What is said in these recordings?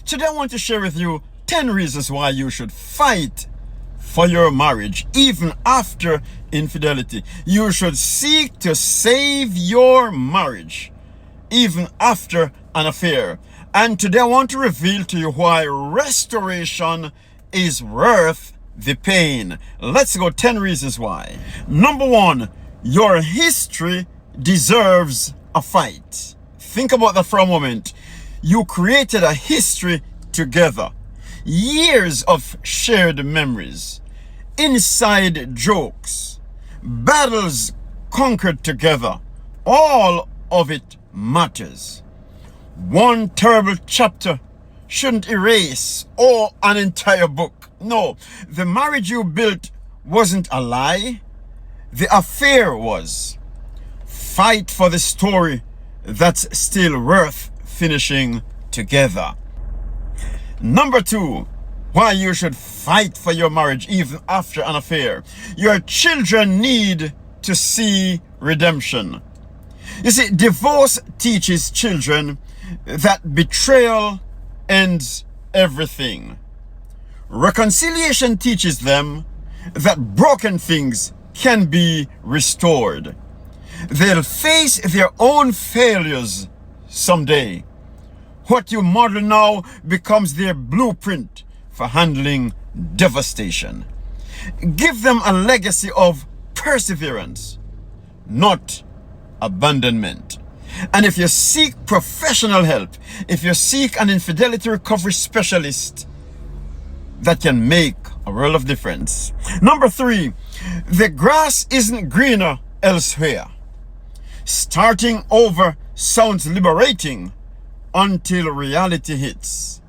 Today I want to share with you 10 reasons why you should fight for your marriage even after infidelity. You should seek to save your marriage even after an affair. And today I want to reveal to you why restoration is worth the pain. Let's go 10 reasons why. Number 1, your history deserves a fight. Think about that for a moment. You created a history together. Years of shared memories, inside jokes, battles conquered together. All of it matters. One terrible chapter shouldn't erase an entire book. No, the marriage you built wasn't a lie. The affair was. Fight for the story that's still worth finishing together. Number 2, why you should fight for your marriage even after an affair. Your children need to see redemption. You see, divorce teaches children that betrayal ends everything. Reconciliation teaches them that broken things can be restored. They'll face their own failures someday. What you model now becomes their blueprint for handling devastation. Give them a legacy of perseverance, not abandonment. And if you seek professional help, if you seek an infidelity recovery specialist, that can make a world of difference. Number 3, the grass isn't greener elsewhere. Starting over sounds liberating until reality hits.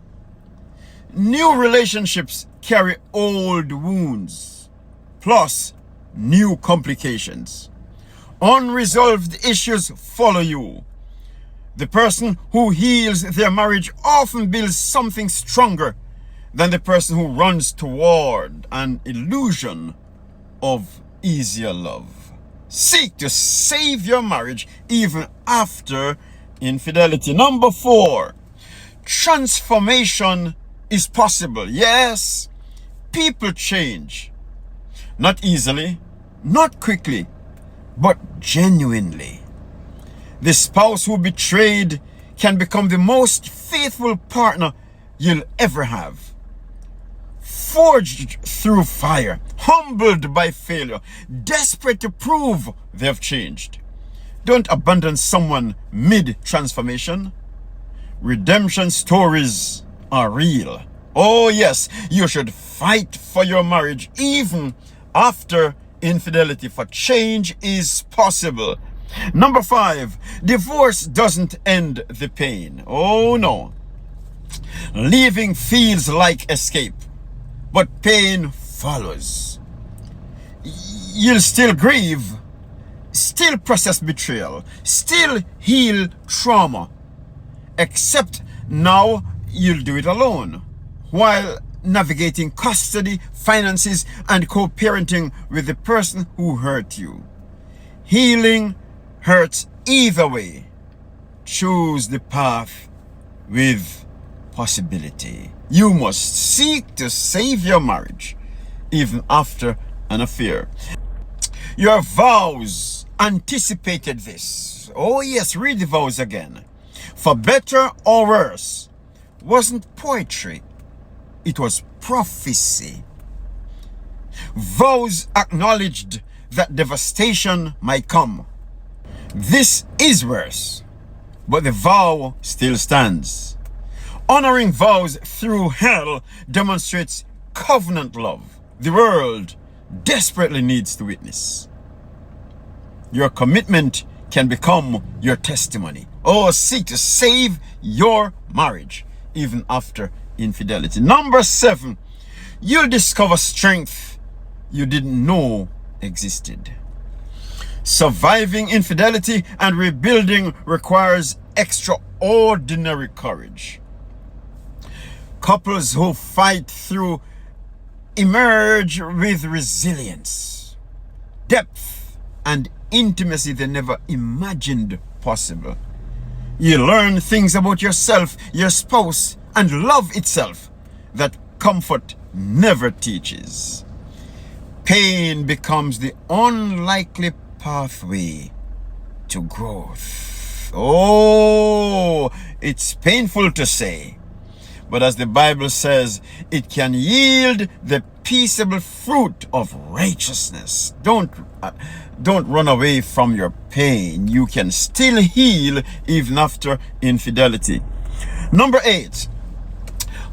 New relationships carry old wounds, plus new complications. Unresolved issues follow you. The person who heals their marriage often builds something stronger than the person who runs toward an illusion of easier love. Seek to save your marriage even after infidelity. Number 4, transformation is possible. Yes, people change. Not easily, not quickly, but genuinely. The spouse who betrayed can become the most faithful partner you'll ever have. Forged through fire, humbled by failure, desperate to prove they've changed. Don't abandon someone mid-transformation. Redemption stories are real. Oh yes, you should fight for your marriage even after infidelity, for change is possible. Number 5, divorce doesn't end the pain. Oh no. Leaving feels like escape, but pain follows. You'll still grieve, still process betrayal, still heal trauma, except now you'll do it alone while navigating custody, finances, and co-parenting with the person who hurt you. Healing hurts either way. Choose the path with possibility. You must seek to save your marriage even after an affair. Your vows anticipated this. Oh yes, read the vows again. For better or worse wasn't poetry, it was prophecy. Vows acknowledged that devastation might come. This is worse, but the vow still stands. Honoring vows through hell demonstrates covenant love the world desperately needs to witness. Your commitment can become your testimony. Oh, seek to save your marriage even after infidelity. Number 7, you'll discover strength you didn't know existed. Surviving infidelity and rebuilding requires extraordinary courage. Couples who fight through emerge with resilience, depth, and intimacy they never imagined possible. You learn things about yourself, your spouse, and love itself that comfort never teaches. Pain becomes the unlikely pathway to growth. Oh, it's painful to say, but as the Bible says, it can yield the peaceable fruit of righteousness. Don't run away from your pain. You can still heal even after infidelity. Number 8.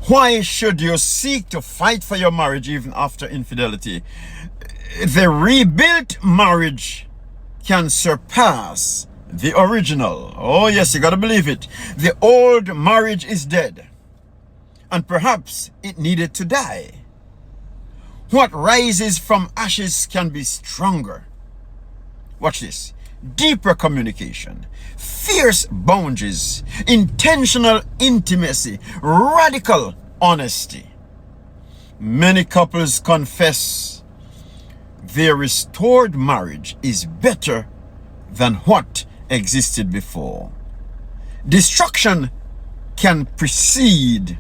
Why should you seek to fight for your marriage even after infidelity? The rebuilt marriage can surpass the original. Oh yes, you gotta believe it. The old marriage is dead, and perhaps it needed to die. What rises from ashes can be stronger. Watch this. Deeper communication, fierce boundaries, intentional intimacy, radical honesty. Many couples confess their restored marriage is better than what existed before. Destruction can precede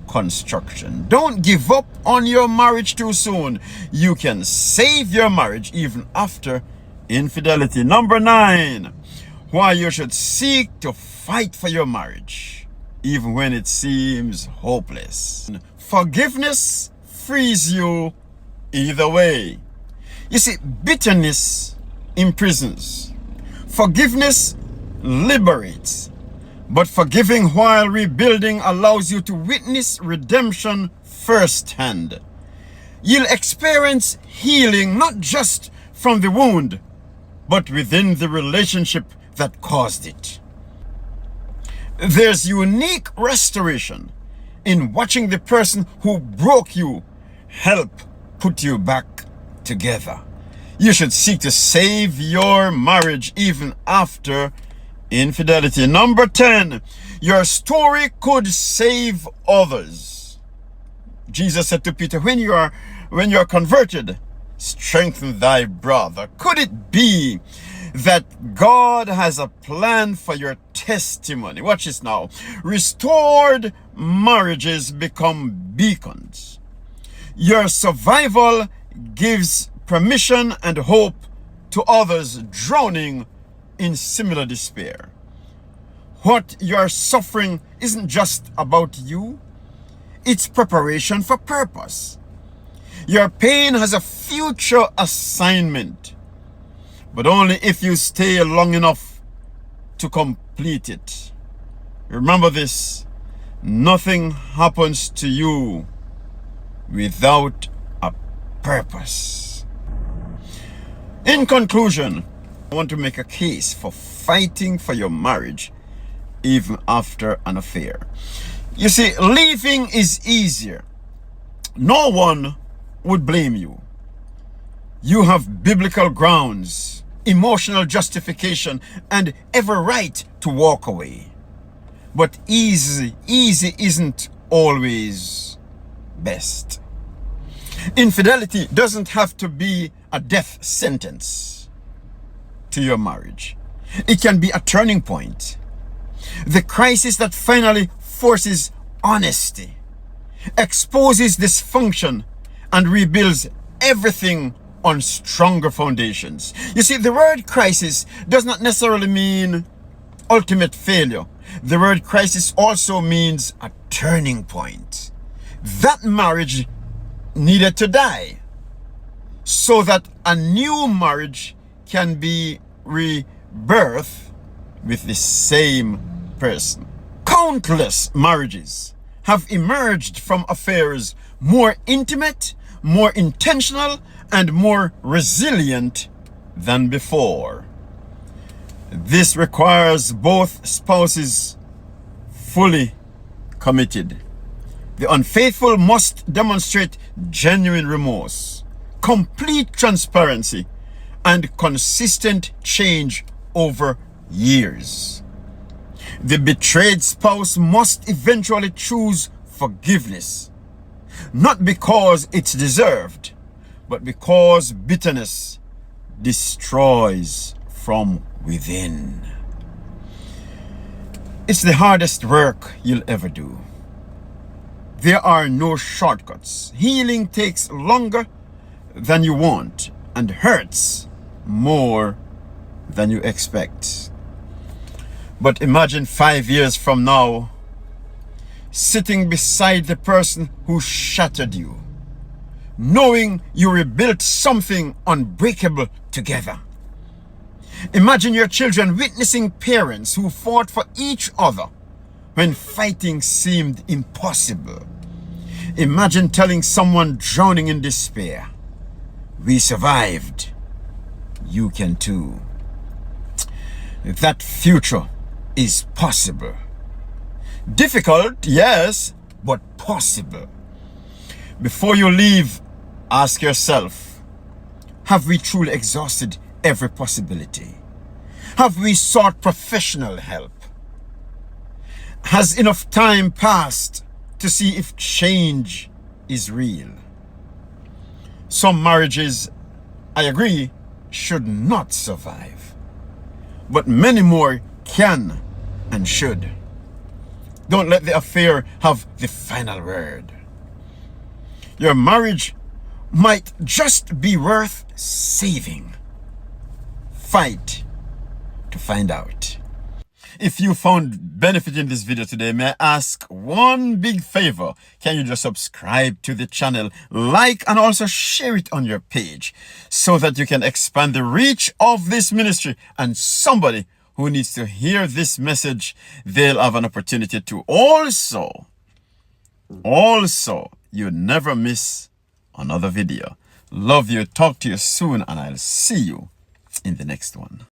construction. Don't give up on your marriage too soon. You can save your marriage even after infidelity. Number 9. Why you should seek to fight for your marriage even when it seems hopeless. Forgiveness frees you either way. You see, bitterness imprisons. Forgiveness liberates. But forgiving while rebuilding allows you to witness redemption firsthand. You'll experience healing not just from the wound, but within the relationship that caused it. There's unique restoration in watching the person who broke you help put you back together. You should seek to save your marriage even after infidelity. Number 10, your story could save others. Jesus said to Peter, when you are converted, strengthen thy brother. Could it be that God has a plan for your testimony? Watch this now. Restored marriages become beacons. Your survival gives permission and hope to others drowning in similar despair. What you're suffering isn't just about you, it's preparation for purpose. Your pain has a future assignment, but only if you stay long enough to complete it. Remember this: nothing happens to you without a purpose. In conclusion, I want to make a case for fighting for your marriage even after an affair. You see, leaving is easier. No one would blame you. You have biblical grounds, emotional justification, and every right to walk away. But easy isn't always best. Infidelity doesn't have to be a death sentence to your marriage. It can be a turning point. The crisis that finally forces honesty, exposes dysfunction, and rebuilds everything on stronger foundations. You see, the word crisis does not necessarily mean ultimate failure. The word crisis also means a turning point. That marriage needed to die so that a new marriage can be rebirthed with the same person. Countless marriages have emerged from affairs more intimate, more intentional, and more resilient than before. This requires both spouses fully committed. The unfaithful must demonstrate genuine remorse, complete transparency, and consistent change over years. The betrayed spouse must eventually choose forgiveness, not because it's deserved, but because bitterness destroys from within. It's the hardest work you'll ever do. There are no shortcuts. Healing takes longer than you want and hurts more than you expect. But imagine 5 years from now, sitting beside the person who shattered you, knowing you rebuilt something unbreakable together. Imagine your children witnessing parents who fought for each other when fighting seemed impossible. Imagine telling someone drowning in despair, "We survived. You can too." That future is possible. Difficult, yes, but possible. Before you leave, ask yourself, have we truly exhausted every possibility? Have we sought professional help? Has enough time passed to see if change is real? Some marriages, I agree, should not survive, but many more can and should. Don't let the affair have the final word. Your marriage might just be worth saving. Fight to find out. If you found benefit in this video today, may I ask one big favor? Can you just subscribe to the channel, like, and also share it on your page so that you can expand the reach of this ministry, and somebody who needs to hear this message, they'll have an opportunity to also, you never miss another video. Love you, talk to you soon, and I'll see you in the next one.